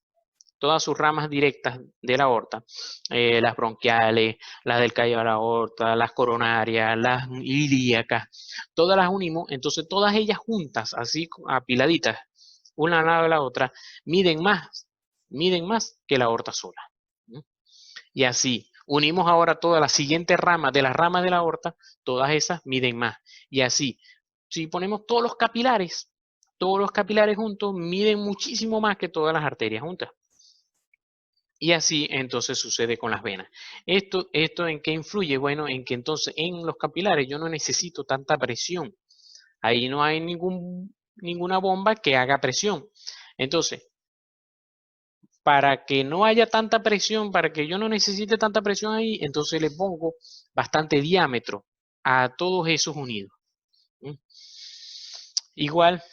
todas sus ramas directas de la aorta, las bronquiales, las del cuello de la aorta, las coronarias, las ilíacas, todas las unimos, entonces todas ellas juntas, así apiladitas, una al lado de la otra, miden más que la aorta sola. Y así, unimos ahora todas las siguientes ramas de las ramas de la aorta, todas esas miden más. Y así, si ponemos todos los capilares juntos miden muchísimo más que todas las arterias juntas. Y así entonces sucede con las venas. ¿Esto en qué influye? Bueno, en que entonces en los capilares yo no necesito tanta presión. Ahí no hay ninguna bomba que haga presión. Entonces, para que no haya tanta presión, para que yo no necesite tanta presión ahí, entonces le pongo bastante diámetro a todos esos unidos. Igual,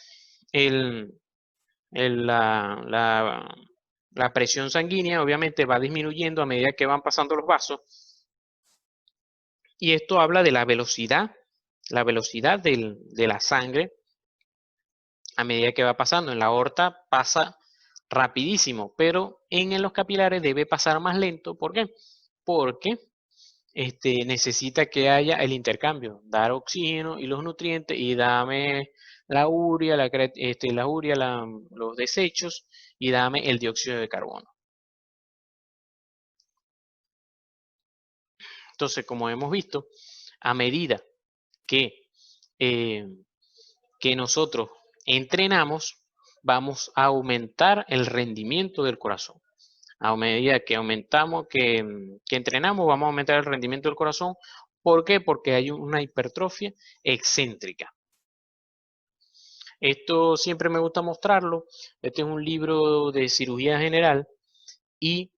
la presión sanguínea obviamente va disminuyendo a medida que van pasando los vasos. Y esto habla de la velocidad de la sangre a medida que va pasando. En la aorta pasa rapidísimo, pero en los capilares debe pasar más lento. ¿Por qué? Porque necesita que haya el intercambio, dar oxígeno y los nutrientes y dame la urea, los desechos y dame el dióxido de carbono. Entonces, como hemos visto, a medida que nosotros entrenamos, vamos a aumentar el rendimiento del corazón. A medida que entrenamos, vamos a aumentar el rendimiento del corazón. ¿Por qué? Porque hay una hipertrofia excéntrica. Esto siempre me gusta mostrarlo. Este es un libro de cirugía general y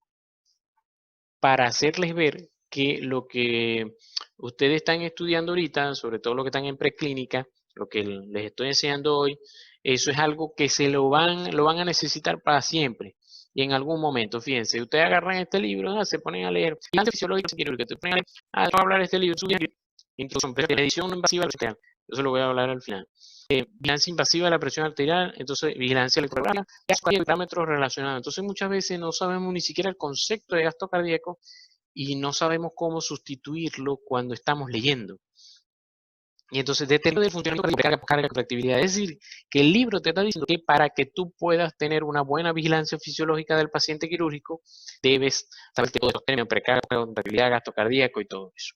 para hacerles ver que lo que ustedes están estudiando ahorita, sobre todo lo que están en preclínica, lo que les estoy enseñando hoy, eso es algo que lo van a necesitar para siempre. Y en algún momento, fíjense, ustedes agarran este libro, se ponen a leer, fisiológica, te ponen a leer, voy a hablar de este libro, introducción, edición invasiva, eso lo voy a hablar al final. Vigilancia invasiva de la presión arterial, entonces vigilancia electrocardíaca, y parámetros relacionados. Entonces muchas veces no sabemos ni siquiera el concepto de gasto cardíaco y no sabemos cómo sustituirlo cuando estamos leyendo. Y entonces determina del funcionamiento de carga, contractibilidad. Es decir, que el libro te está diciendo que para que tú puedas tener una buena vigilancia fisiológica del paciente quirúrgico, debes saber todo esto, términos, precarga, contractibilidad, gasto cardíaco y todo eso.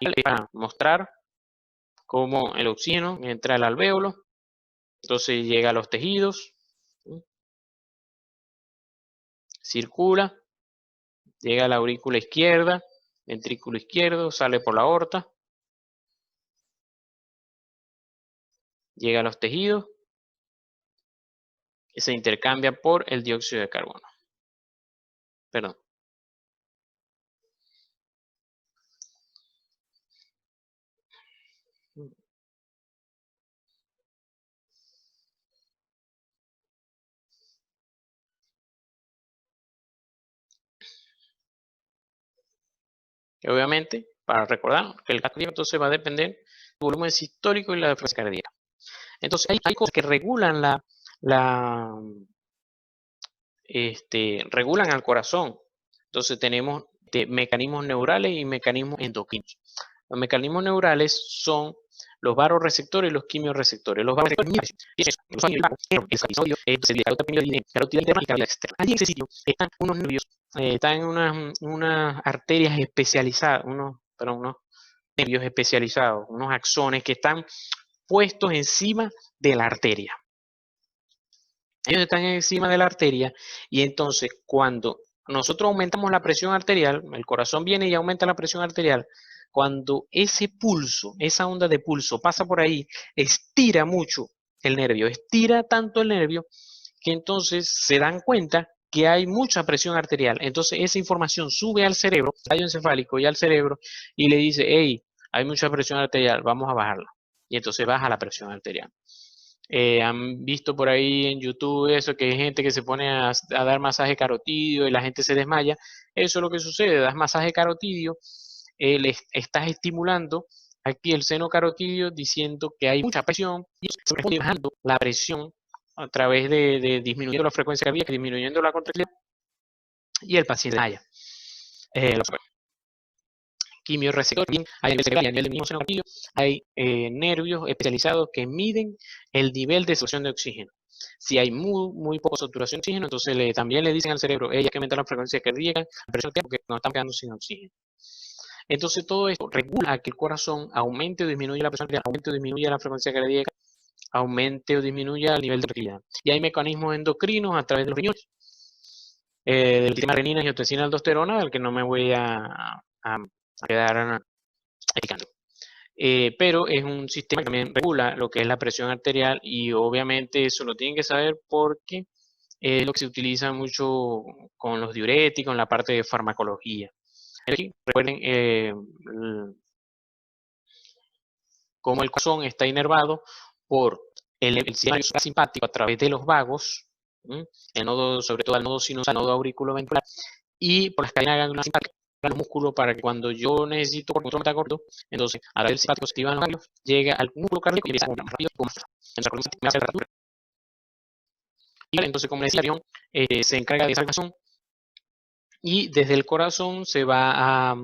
Y para mostrar cómo el oxígeno entra al alvéolo, entonces llega a los tejidos, circula, llega a la aurícula izquierda, ventrículo izquierdo, sale por la aorta, llega a los tejidos y se intercambia por el dióxido de carbono. Perdón. Y obviamente, para recordar que el gasto cardíaco entonces va a depender del volumen sistólico y la frecuencia cardíaca. Entonces hay cosas que regulan regulan al corazón. Entonces tenemos mecanismos neurales y mecanismos endocrinos. Los mecanismos neurales son los vasoreceptores y los quimiorreceptores. Los vasoreceptores están unos nervios, están unas arterias especializadas, unos nervios especializados, unos axones que están puestos encima de la arteria. Ellos están encima de la arteria y entonces cuando nosotros aumentamos la presión arterial, el corazón viene y aumenta la presión arterial, cuando ese pulso, esa onda de pulso pasa por ahí, estira mucho el nervio, estira tanto el nervio que entonces se dan cuenta que hay mucha presión arterial. Entonces esa información sube al cerebro, al tallo encefálico y al cerebro y le dice, hey, hay mucha presión arterial, vamos a bajarla. Y entonces baja la presión arterial. Han visto por ahí en YouTube eso, que hay gente que se pone a dar masaje carotidio y la gente se desmaya. Eso es lo que sucede, das masaje carotidio, le estás estimulando aquí el seno carotidio diciendo que hay mucha presión y se responde bajando la presión a través de disminuyendo la frecuencia cardíaca, disminuyendo la contractilidad, y el paciente desmaya. Quimioreceptor, bien, hay a nivel del mismo seno carpio, hay nervios especializados que miden el nivel de saturación de oxígeno. Si hay muy poca saturación de oxígeno, entonces también le dicen al cerebro, hay que aumentar la frecuencia cardíaca, la presión arterial, porque nos están quedando sin oxígeno. Entonces todo esto regula que el corazón aumente o disminuya la presión arterial, aumente o disminuya la frecuencia cardíaca, aumente o disminuya el nivel de actividad. Y hay mecanismos endocrinos a través de los riñones, del sistema renina, angiotensina, aldosterona, del que no me voy a quedar explicando. Pero es un sistema que también regula lo que es la presión arterial, y obviamente eso lo tienen que saber porque es lo que se utiliza mucho con los diuréticos en la parte de farmacología. Aquí, recuerden cómo el corazón está inervado por el sistema nervioso simpático a través de los vagos, el nodo, sobre todo el nodo sinusal, el nodo auriculoventricular, y por las cadenas ganglionares simpáticas, los músculos, para que cuando yo necesito control metacorto, entonces a través del simpático se activan los ganglios, llega al músculo cardíaco y empieza a más rápido y más fuerte. Y entonces, como les decía, se encarga de esa razón, y desde el corazón se va a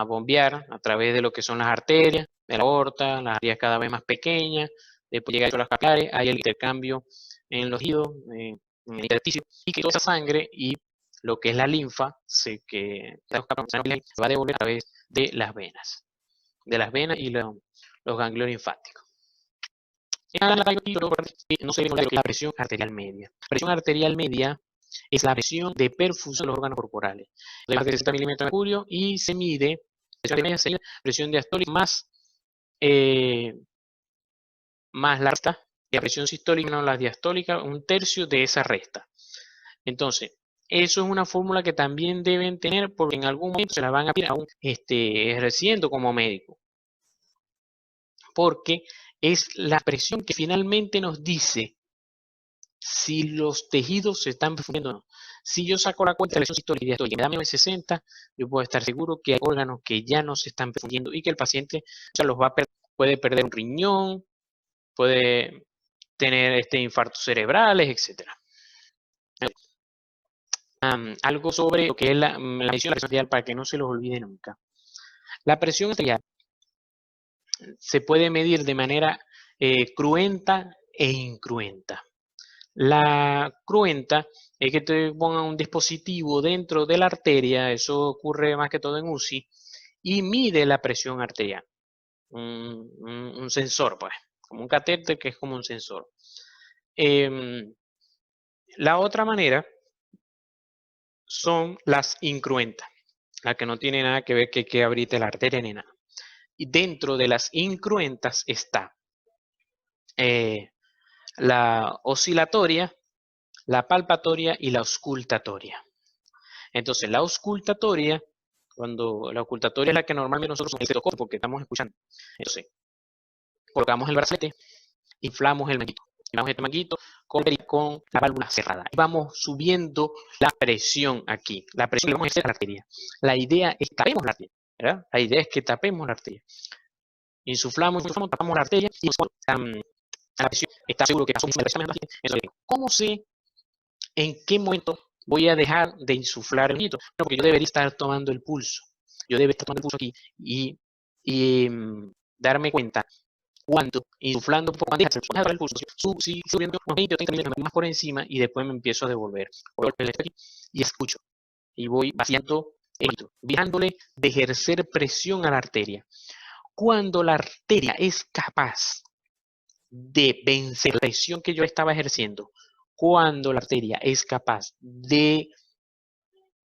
bombear a través de lo que son las arterias, de la aorta, las arterias cada vez más pequeñas, después llega a las capilares, hay el intercambio en los tejidos, en el intersticio, y que toda esa sangre y lo que es la linfa se va a devolver a través de las venas y los ganglios linfáticos. No se ve lo que es la presión arterial media. La presión arterial media es la presión de perfusión de los órganos corporales. De más de 60 milímetros de mercurio, y se mide presión diastólica más la resta, y la presión sistólica menos la diastólica, un tercio de esa resta. Entonces, eso es una fórmula que también deben tener, porque en algún momento se la van a pedir aún ejerciendo como médico. Porque es la presión que finalmente nos dice si los tejidos se están perfundiendo o no. Si yo saco la cuenta de la presión sistólica y diastólica y me da menos de 60, yo puedo estar seguro que hay órganos que ya no se están perfundiendo y que el paciente puede perder un riñón, puede tener infartos cerebrales, etc. Algo sobre lo que es la medición de la presión arterial, para que no se los olvide nunca. La presión arterial se puede medir de manera cruenta e incruenta. La cruenta es que te pongan un dispositivo dentro de la arteria, eso ocurre más que todo en UCI, y mide la presión arterial. Un sensor, pues, como un catéter que es como un sensor. La otra manera son las incruentas, las que no tienen nada que ver que abrirte la arteria ni nada. Y dentro de las incruentas está la oscilatoria, la palpatoria y la auscultatoria. Entonces, la auscultatoria, la auscultatoria es la que normalmente nosotros usamos el estetoscopio porque estamos escuchando. Entonces, colocamos el brazalete, inflamos el manguito. Inflamos este manguito con la válvula cerrada. Y vamos subiendo la presión aquí. La presión que vamos a hacer a la arteria. La idea es que tapemos la arteria, ¿verdad? La idea es que tapemos la arteria. Insuflamos, tapamos la arteria y la presión está seguro que pasó la presión. ¿Cómo sé en qué momento voy a dejar de insuflar el manguito? No, porque yo debería estar tomando el pulso. Yo debería estar tomando el pulso aquí y darme cuenta cuando insuflando un poco más, el pulso, subiendo unos 20 o 30 milímetros más por encima, y después me empiezo a devolver. Y escucho. Y voy vaciando el manguito, dejándole de ejercer presión a la arteria. Cuando la arteria es capaz de vencer la presión que yo estaba ejerciendo, cuando la arteria es capaz de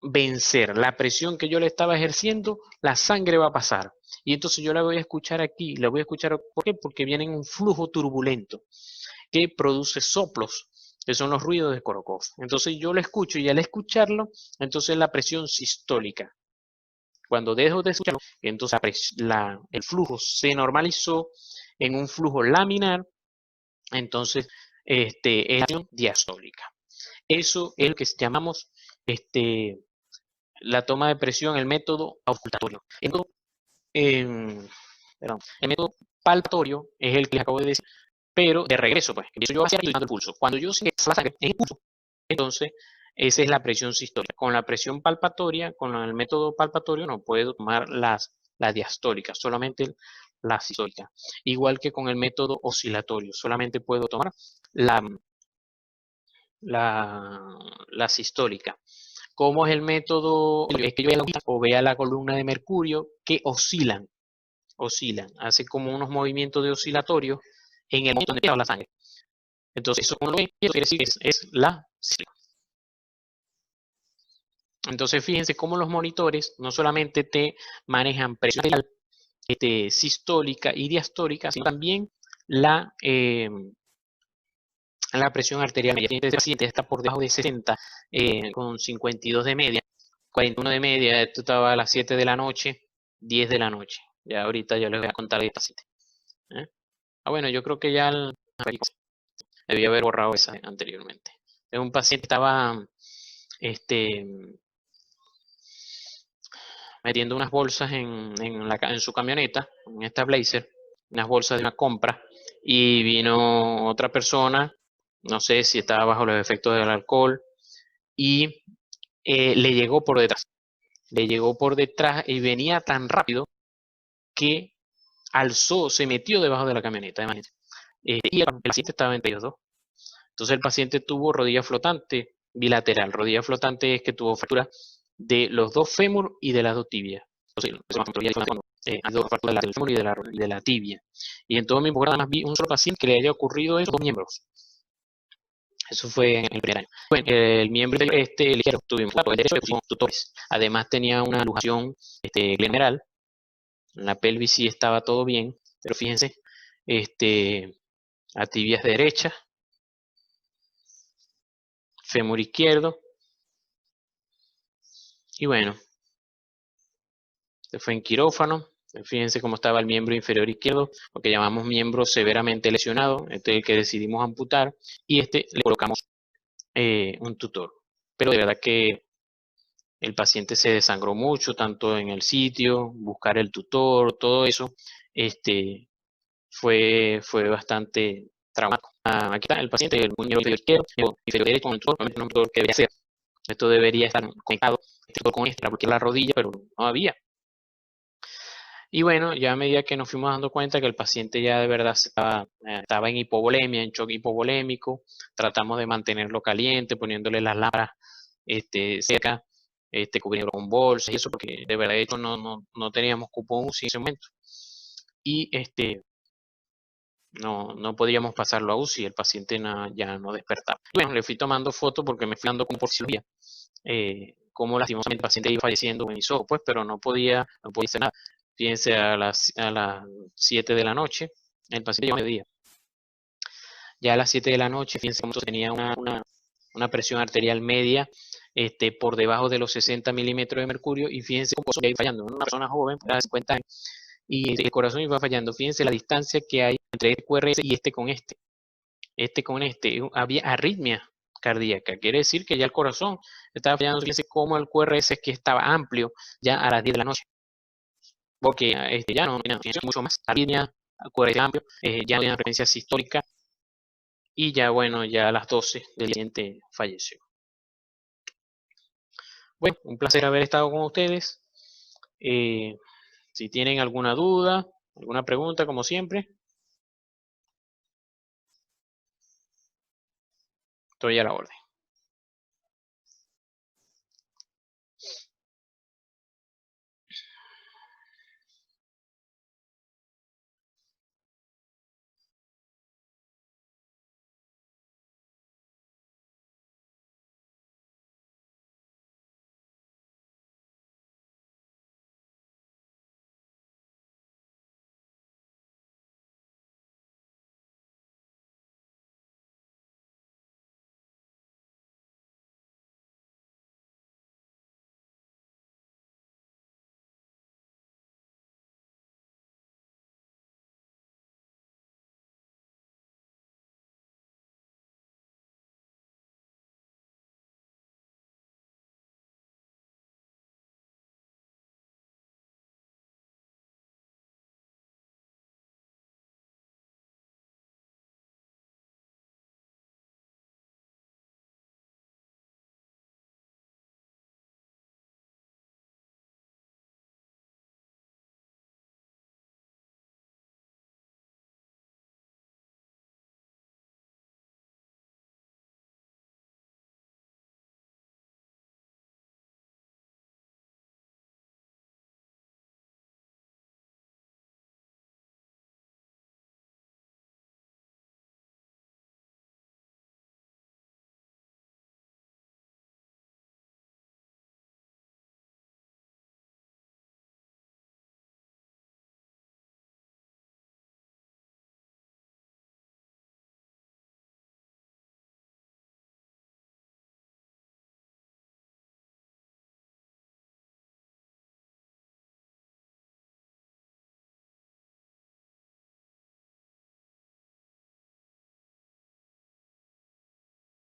vencer la presión que yo le estaba ejerciendo, la sangre va a pasar. Y entonces yo la voy a escuchar aquí. La voy a escuchar, ¿por qué? Porque viene en un flujo turbulento que produce soplos, que son los ruidos de Korokov. Entonces yo lo escucho, y al escucharlo, entonces la presión sistólica. Cuando dejo de escucharlo, entonces el flujo se normalizó en un flujo laminar, entonces es la presión diastólica. Eso es lo que llamamos la toma de presión, el método auscultatorio. El método palpatorio es el que les acabo de decir, pero de regreso, pues, empiezo yo a hacer el pulso. Cuando yo siento la sangre en el pulso, entonces esa es la presión sistólica. Con la presión palpatoria, con el método palpatorio, no puedo tomar la diastólica, solamente la sistólica. Igual que con el método oscilatorio, solamente puedo tomar la sistólica. ¿Cómo es el método? Es que yo vea la columna de mercurio que oscilan, hace como unos movimientos de oscilatorio en el momento donde pasa la sangre. Entonces, eso quiere decir que es la sistólica. Entonces, fíjense cómo los monitores no solamente te manejan presión sistólica y diastólica, sino también la presión arterial media. Este paciente está por debajo de 60, con 52 de media, 41 de media. Esto estaba a las 7 de la noche, 10 de la noche. Ya ahorita yo les voy a contar de paciente. Bueno, yo creo que ya debía haber borrado esa anteriormente. Un paciente estaba metiendo unas bolsas en su camioneta, en esta Blazer, unas bolsas de una compra, y vino otra persona, no sé si estaba bajo los efectos del alcohol, y le llegó por detrás y venía tan rápido que se metió debajo de la camioneta, y el paciente estaba entre ellos dos. Entonces el paciente tuvo rodilla flotante bilateral. Rodilla flotante es que tuvo fractura de los dos fémur y de las dos tibias. Entonces, hay dos fracturas del fémur y de la tibia. Y en todo mi programa vi un solo paciente que le haya ocurrido eso a dos miembros. Eso fue en el primer año. Bueno, el miembro ligero tuvimos el derecho de tutores. Además tenía una luxación general. En la pelvis sí estaba todo bien, pero fíjense, a tibias derecha, fémur izquierdo, y bueno, se fue en quirófano. Fíjense cómo estaba el miembro inferior izquierdo, lo que llamamos miembro severamente lesionado, este es el que decidimos amputar, y le colocamos un tutor. Pero de verdad que el paciente se desangró mucho, tanto en el sitio, buscar el tutor, todo eso, fue bastante traumático. Aquí está el paciente, el miembro inferior izquierdo, inferior derecho con el tutor, un tutor que debería ser. Esto debería estar conectado con porque la rodilla, pero no había. Y bueno, ya a medida que nos fuimos dando cuenta que el paciente ya de verdad estaba en hipovolemia, en shock hipovolémico, tratamos de mantenerlo caliente, poniéndole las lámparas cerca, cubriéndolo con bolsas y eso, porque de verdad esto no teníamos cupón UCI en ese momento. Y no podíamos pasarlo a UCI, el paciente ya no despertaba. Y bueno, le fui tomando fotos porque me fui dando como por cirugía, como lastimosamente el paciente iba falleciendo en mis ojos, pues, pero no podía hacer nada. Fíjense, a las 7 de la noche, el paciente llegó a mediodía. Ya a las 7 de la noche, fíjense cómo tenía una presión arterial media por debajo de los 60 milímetros de mercurio, y fíjense cómo iba fallando. Una persona joven, de 50 años, y el corazón iba fallando. Fíjense la distancia que hay entre este QRS y con este. Había arritmia cardíaca, quiere decir que ya el corazón estaba fallando. Fíjense cómo el QRS es que estaba amplio ya a las 10 de la noche, porque ya no tenía mucho más arritmia, QRS amplio, ya no tenía frecuencia sistólica, y ya bueno, ya a las 12 del siguiente falleció. Bueno, un placer haber estado con ustedes. Si tienen alguna duda, alguna pregunta, como siempre, estoy a la orden.